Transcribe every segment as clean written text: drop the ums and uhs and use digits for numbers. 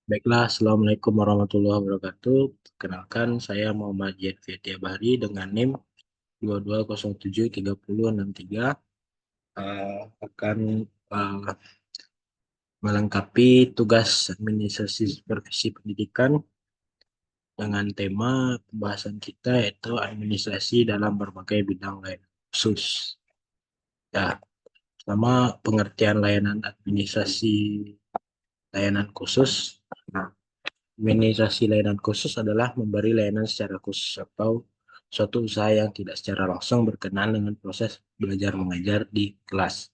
Baiklah, Assalamualaikum warahmatullahi wabarakatuh. Kenalkan, saya Muhammad Yedvia Bahri dengan NIM 22073063 akan eh, melengkapi tugas administrasi supervisi pendidikan dengan tema pembahasan kita yaitu administrasi dalam berbagai bidang lain khusus. Ya, pertama pengertian layanan administrasi layanan khusus. Nah, administrasi layanan khusus adalah memberi layanan secara khusus atau suatu usaha yang tidak secara langsung berkenaan dengan proses belajar mengajar di kelas,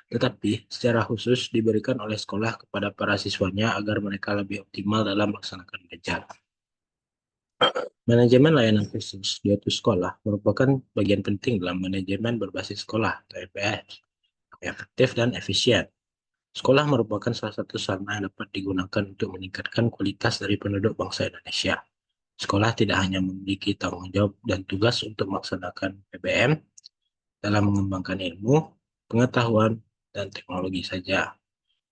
tetapi secara khusus diberikan oleh sekolah kepada para siswanya agar mereka lebih optimal dalam melaksanakan belajar. Manajemen layanan khusus di suatu sekolah merupakan bagian penting dalam manajemen berbasis sekolah atau MPS, efektif dan efisien. Sekolah merupakan salah satu sarana yang dapat digunakan untuk meningkatkan kualitas dari penduduk bangsa Indonesia. Sekolah tidak hanya memiliki tanggung jawab dan tugas untuk melaksanakan PBM dalam mengembangkan ilmu, pengetahuan, dan teknologi saja,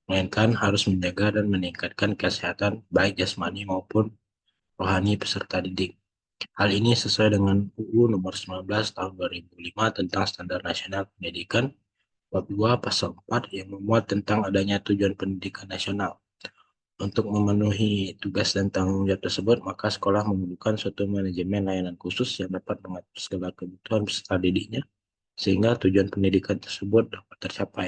melainkan harus menjaga dan meningkatkan kesehatan baik jasmani maupun rohani peserta didik. Hal ini sesuai dengan UU Nomor 19 Tahun 2005 tentang Standar Nasional Pendidikan bab 2 pasal 4 yang memuat tentang adanya tujuan pendidikan nasional. Untuk memenuhi tugas dan tanggung jawab tersebut, maka sekolah memerlukan suatu manajemen layanan khusus yang dapat mengatur segala kebutuhan peserta didiknya, sehingga tujuan pendidikan tersebut dapat tercapai.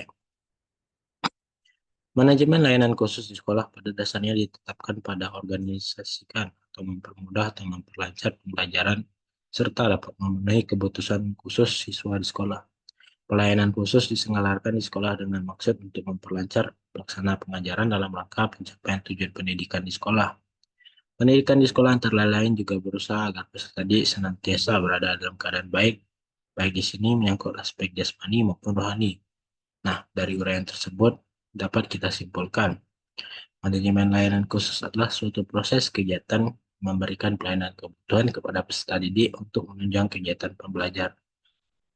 Manajemen layanan khusus di sekolah pada dasarnya ditetapkan pada organisasikan atau mempermudah atau memperlancar pembelajaran, serta dapat memenuhi kebutuhan khusus siswa di sekolah. Pelayanan khusus diselenggarakan di sekolah dengan maksud untuk memperlancar pelaksanaan pengajaran dalam rangka pencapaian tujuan pendidikan di sekolah. Pendidikan di sekolah antara lain juga berusaha agar peserta didik senantiasa berada dalam keadaan baik, baik di sini menyangkut aspek jasmani maupun rohani. Nah, dari uraian tersebut dapat kita simpulkan, manajemen layanan khusus adalah suatu proses kegiatan memberikan pelayanan kebutuhan kepada peserta didik untuk menunjang kegiatan pembelajar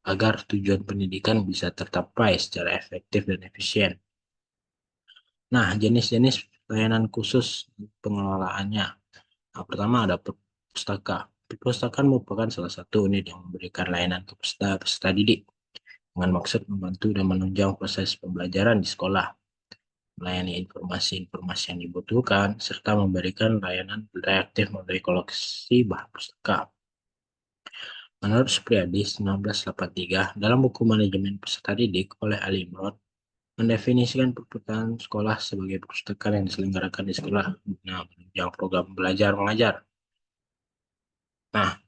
agar tujuan pendidikan bisa tercapai secara efektif dan efisien. Nah, jenis-jenis layanan khusus pengelolaannya. Nah, pertama ada pustaka. Perpustakaan merupakan salah satu unit yang memberikan layanan ke peserta didik dengan maksud membantu dan menunjang proses pembelajaran di sekolah, melayani informasi-informasi yang dibutuhkan, serta memberikan layanan reaktif melalui koleksi bahan pustaka. Menurut Supriyadi 1983, dalam buku Manajemen Peserta Didik oleh Ali Imron, mendefinisikan perpustakaan sekolah sebagai perpustakaan yang diselenggarakan di sekolah guna menunjang program belajar mengajar. Nah,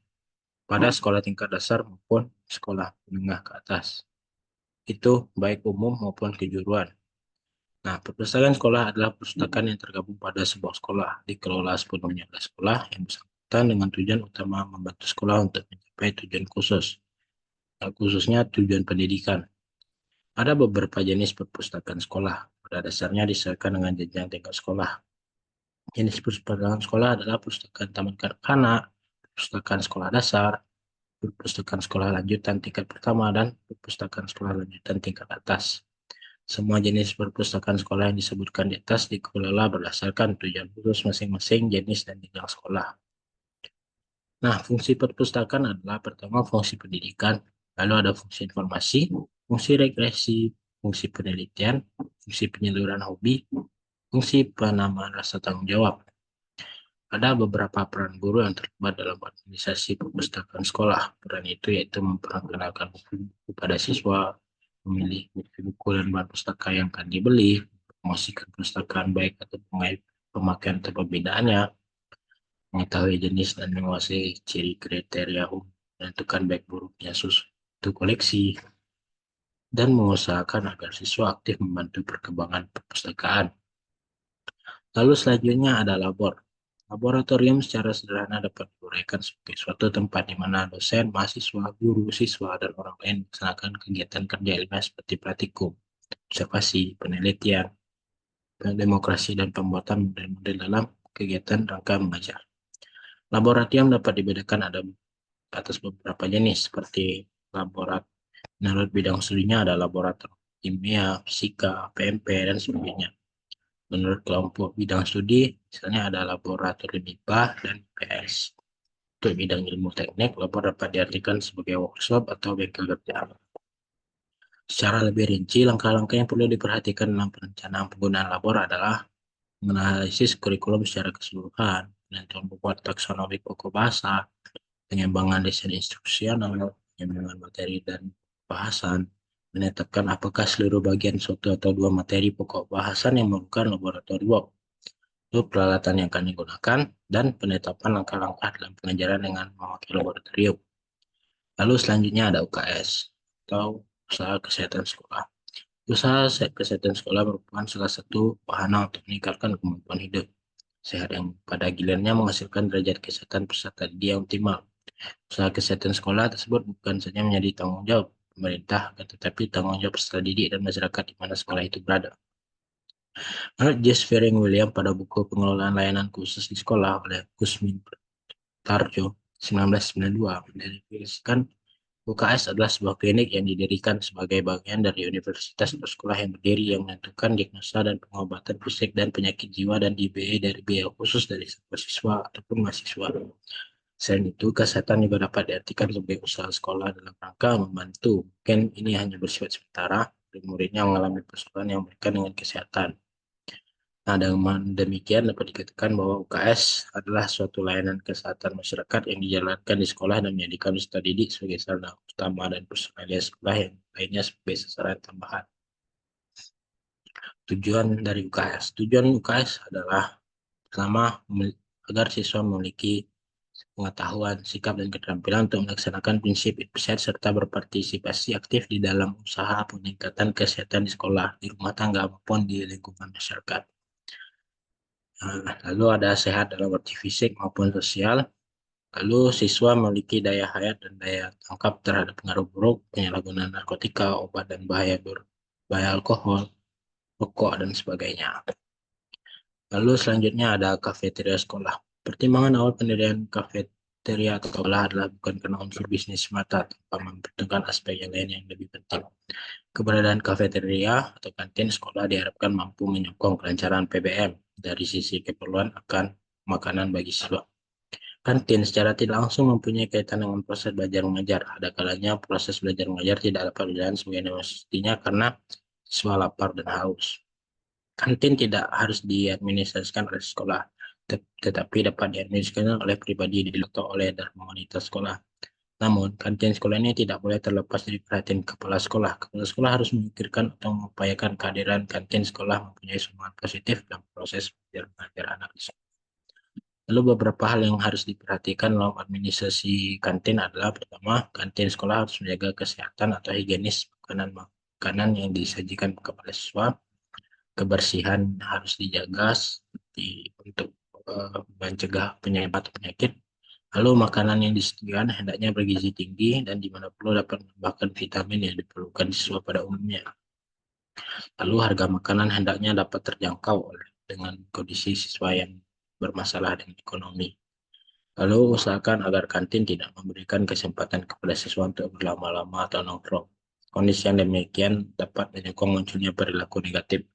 pada sekolah tingkat dasar maupun sekolah menengah ke atas. Itu baik umum maupun kejuruan. Nah, perpustakaan sekolah adalah perpustakaan yang tergabung pada sebuah sekolah, dikelola sepenuhnya oleh sekolah yang bersangkutan dengan tujuan utama membantu sekolah untuk mencapai tujuan khusus, khususnya tujuan pendidikan. Ada beberapa jenis perpustakaan sekolah, pada dasarnya disesuaikan dengan jenjang tingkat sekolah. Jenis perpustakaan sekolah adalah perpustakaan taman kanak-kanak, perpustakaan sekolah dasar, perpustakaan sekolah lanjutan tingkat pertama, dan perpustakaan sekolah lanjutan tingkat atas. Semua jenis perpustakaan sekolah yang disebutkan di atas dikelola berdasarkan tujuan khusus masing-masing jenis dan jenjang sekolah. Nah, fungsi perpustakaan adalah pertama fungsi pendidikan, lalu ada fungsi informasi, fungsi rekreasi, fungsi penelitian, fungsi penyaluran hobi, fungsi penambahan rasa tanggung jawab. Ada beberapa peran guru yang terlibat dalam administrasi perpustakaan sekolah. Peran itu yaitu memperkenalkan buku pada siswa, memilih buku dan bahan pustaka yang akan dibeli, promosikan perpustakaan baik atau pemakaian atau pembedaannya, mengetahui jenis dan menguasai ciri kriteria umum, menentukan baik buruknya suatu koleksi, dan mengusahakan agar siswa aktif membantu perkembangan perpustakaan. Lalu selanjutnya ada labor. Laboratorium secara sederhana dapat diuraikan sebagai suatu tempat di mana dosen, mahasiswa, guru, siswa, dan orang lain melaksanakan kegiatan kerja ilmiah seperti praktikum, observasi, penelitian, demokrasi, dan pembuatan model-model dalam kegiatan rangka mengajar. Laboratorium dapat dibedakan ada atas beberapa jenis seperti laboratorium. Menurut bidang studinya ada laboratorium kimia, fisika, PMP, dan sebagainya. Menurut kelompok bidang studi, Misalnya ada laboratorium IPA dan IPS. Untuk bidang ilmu teknik, labor dapat diartikan sebagai workshop atau bengkel kerja. Secara lebih rinci, langkah-langkah yang perlu diperhatikan dalam perencanaan penggunaan labor adalah menganalisis kurikulum secara keseluruhan, penentuan bobot taksonomi pokok bahasa, pengembangan desain instruksional, pengembangan materi dan bahasan, menetapkan apakah seluruh bagian suatu atau dua materi pokok bahasan yang memerlukan laboratorium, itu peralatan yang akan digunakan, dan penetapan langkah-langkah dalam pengajaran dengan memakai laboratorium. Lalu selanjutnya ada UKS atau usaha kesehatan sekolah. Usaha kesehatan sekolah merupakan salah satu wahana untuk meningkatkan kemampuan hidup sehat yang pada gilirannya menghasilkan derajat kesehatan peserta didik yang optimal. Usaha kesehatan sekolah tersebut bukan saja menjadi tanggung jawab pemerintah, tetapi tanggung jawab peserta didik dan masyarakat di mana sekolah itu berada. Menurut Jess Fering William pada buku Pengelolaan Layanan Khusus di Sekolah oleh Kusmin Tarjo 1992 mendefinisikan UKS adalah sebuah klinik yang didirikan sebagai bagian dari universitas atau sekolah yang berdiri yang menentukan diagnosa dan pengobatan fisik dan penyakit jiwa dan dibiayai dari biaya khusus dari siswa ataupun mahasiswa. Selain itu, kesehatan juga dapat diartikan sebagai usaha sekolah dalam rangka membantu. Mungkin ini hanya bersifat sementara, murid-muridnya mengalami persoalan yang berkaitan dengan kesehatan. Nah, dengan demikian dapat dikatakan bahwa UKS adalah suatu layanan kesehatan masyarakat yang dijalankan di sekolah dan menjadikan peserta didik sebagai sarana utama dan personalia sekolah yang lainnya sebagai sasaran tambahan. Tujuan dari UKS. Tujuan UKS adalah pertama, agar siswa memiliki pengetahuan, sikap, dan keterampilan untuk melaksanakan prinsip IPSET serta berpartisipasi aktif di dalam usaha peningkatan kesehatan di sekolah, di rumah tangga, maupun di lingkungan masyarakat. Lalu ada sehat dalam arti fisik maupun sosial. Lalu siswa memiliki daya hayat dan daya tangkap terhadap pengaruh buruk, penyalahgunaan narkotika, obat dan bahaya alkohol, rokok, dan sebagainya. Lalu selanjutnya ada kafeteria sekolah. Pertimbangan awal pendirian kafeteria atau sekolah adalah bukan karena unsur bisnis semata, tanpa mempertimbangkan aspek yang lain yang lebih penting. Keberadaan kafeteria atau kantin sekolah diharapkan mampu menyokong kelancaran PBM dari sisi keperluan akan makanan bagi siswa. Kantin secara tidak langsung mempunyai kaitan dengan proses belajar mengajar. Ada kalanya proses belajar mengajar tidak dapat berjalan sebagaimana mestinya karena siswa lapar dan haus. Kantin tidak harus diadministrasikan oleh sekolah, tetapi dapat diadministrasikan oleh pribadi atau oleh komunitas sekolah. Namun, kantin sekolah ini tidak boleh terlepas dari perhatian kepala sekolah. Kepala sekolah harus memikirkan atau mengupayakan kehadiran kantin sekolah mempunyai sumbangan positif dalam proses belajar mengajar anak di sekolah. Lalu beberapa hal yang harus diperhatikan dalam administrasi kantin adalah pertama, kantin sekolah harus menjaga kesehatan atau higienis makanan yang disajikan kepada siswa. Kebersihan harus dijaga untuk mencegah penyebaran penyakit. Lalu makanan yang disediakan hendaknya bergizi tinggi dan di mana perlu dapat menambahkan vitamin yang diperlukan siswa pada umumnya. Lalu harga makanan hendaknya dapat terjangkau dengan kondisi siswa yang bermasalah dengan ekonomi. Lalu usahakan agar kantin tidak memberikan kesempatan kepada siswa untuk berlama-lama atau nongkrong. Kondisi yang demikian dapat menyokong munculnya perilaku negatif.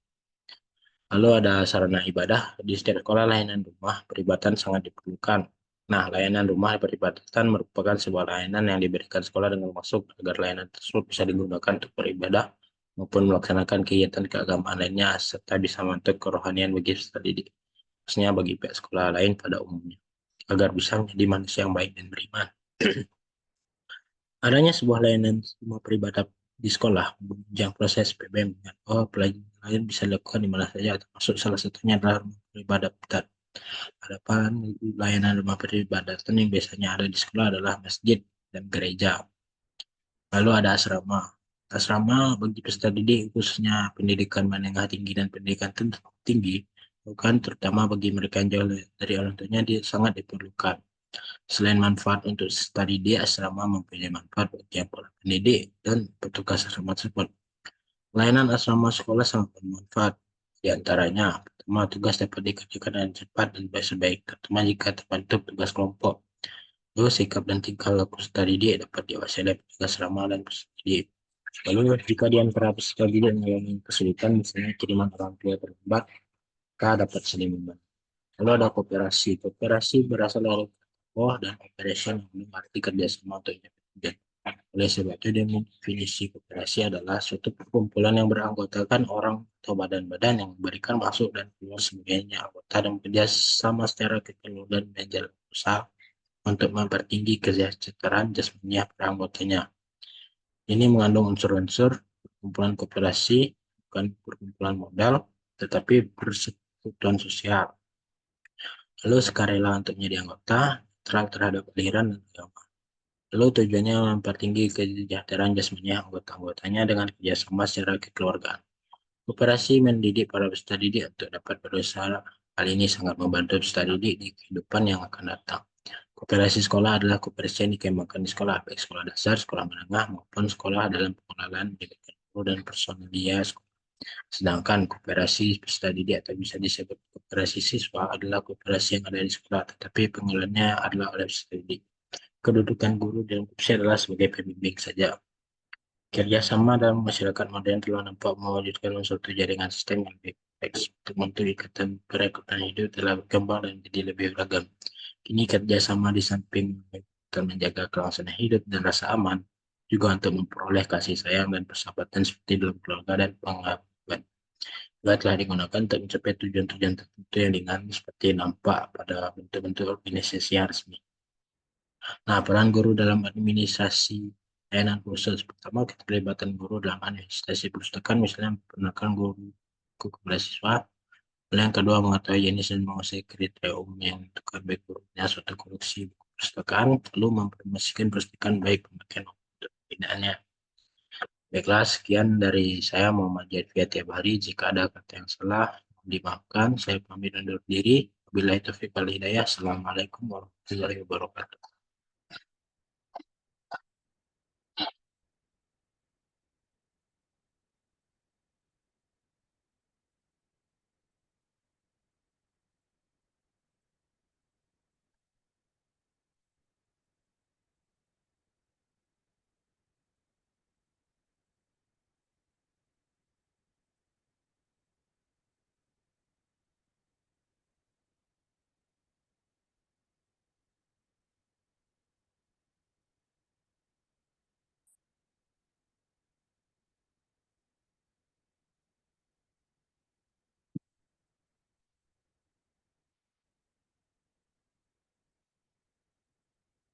Lalu ada sarana ibadah. Di setiap sekolah layanan rumah peribadatan sangat diperlukan. Nah, layanan rumah peribadatan merupakan sebuah layanan yang diberikan sekolah dengan maksud agar layanan tersebut bisa digunakan untuk beribadah maupun melaksanakan kegiatan keagamaan lainnya serta bisa membentuk kerohanian bagi peserta didik, khususnya bagi pihak sekolah lain pada umumnya, agar bisa menjadi manusia yang baik dan beriman. Adanya sebuah layanan rumah peribadatan di sekolah menunjang proses PBM bahwa pelajaran bisa dilakukan di mana saja, termasuk salah satunya adalah rumah peribadatan. Hadapan layanan rumah peribadatan yang biasanya ada di sekolah adalah masjid dan gereja. Lalu ada asrama. Asrama bagi peserta didik khususnya pendidikan menengah tinggi dan pendidikan tinggi, bukan terutama bagi mereka yang jauh dari orang tuanya, dia sangat diperlukan. Selain manfaat untuk peserta didik, asrama mempunyai manfaat bagi para pendidik dan petugas asrama tersebut. Layanan asrama sekolah sangat bermanfaat. Di antaranya, pertama, tugas dapat dikerjakan dengan cepat dan baik-baik, terutama jika terbantu tugas kelompok. Lalu, sikap dan tingkah laku peserta didik dapat diawasi oleh petugas asrama dan peserta didik. Lalu, jika di antara peserta didik mengalami kesulitan, misalnya kiriman orang tua terlambat, maka dapat saling membantu. Lalu ada kooperasi. Kooperasi berasal dari oh dan operation yang berarti kerjasama untuk mencapai tujuan. Oleh sebab itu, definisi kooperasi adalah suatu perkumpulan yang beranggotakan orang atau badan-badan yang memberikan masuk dan keluar sebagai anggota dan bekerja sama secara kekeluargaan dan menjalankan usaha untuk mempertinggi kesejahteraan jasmani para anggotanya. Ini mengandung unsur-unsur perkumpulan kooperasi, bukan perkumpulan modal, tetapi persekutuan sosial. Lalu sukarela untuk menjadi anggota, terhadap aliran dan agama. Lalu tujuannya mempertinggi kesejahteraan jasmani anggota-anggotanya dengan kerjasama secara kekeluargaan. Kooperasi mendidik para peserta didik untuk dapat berusaha. Hal ini sangat membantu peserta didik di kehidupan yang akan datang. Kooperasi sekolah adalah kooperasi yang dikembangkan di sekolah, baik sekolah dasar, sekolah menengah, maupun sekolah dalam pengenalan pendidikan guru dan personil dia. Sedangkan kooperasi peserta didik atau bisa disebut kooperasi siswa adalah kooperasi yang ada di sekolah, tetapi pengelolanya adalah oleh peserta didik. Kedudukan guru dalam kooperasi adalah sebagai pembimbing saja. Kerjasama dalam masyarakat modern telah nampak mewujudkan suatu jaringan sistem yang lebih kompleks untuk membentuk ikatan perekonomian hidup telah berkembang dan menjadi lebih beragam. Kini kerjasama di samping untuk menjaga kelangsungan hidup dan rasa aman, juga untuk memperoleh kasih sayang dan persahabatan seperti dalam keluarga dan pengabdian. Juga telah digunakan untuk mencapai tujuan-tujuan tertentu yang dengan seperti nampak pada bentuk-bentuk organisasi yang resmi. Nah, peran guru dalam administrasi layanan khusus. Pertama, keterlibatan guru dalam administrasi perpustakaan, misalnya memperkenalkan guru ke kepada siswa. Lalu yang kedua, mengetahui jenis dan menguasai kriteria umum yang menentukan baik buruknya suatu koleksi buku perpustakaan, lalu mempromosikan perpustakaan baik pemakaian maupun pembinaannya. Baiklah, sekian dari saya Muhammad Jadvia tiap hari. Jika ada kata yang salah, dimaafkan. Saya pamit undur diri. Wabillahi taufiq wal hidayah. Assalamualaikum warahmatullahi wabarakatuh.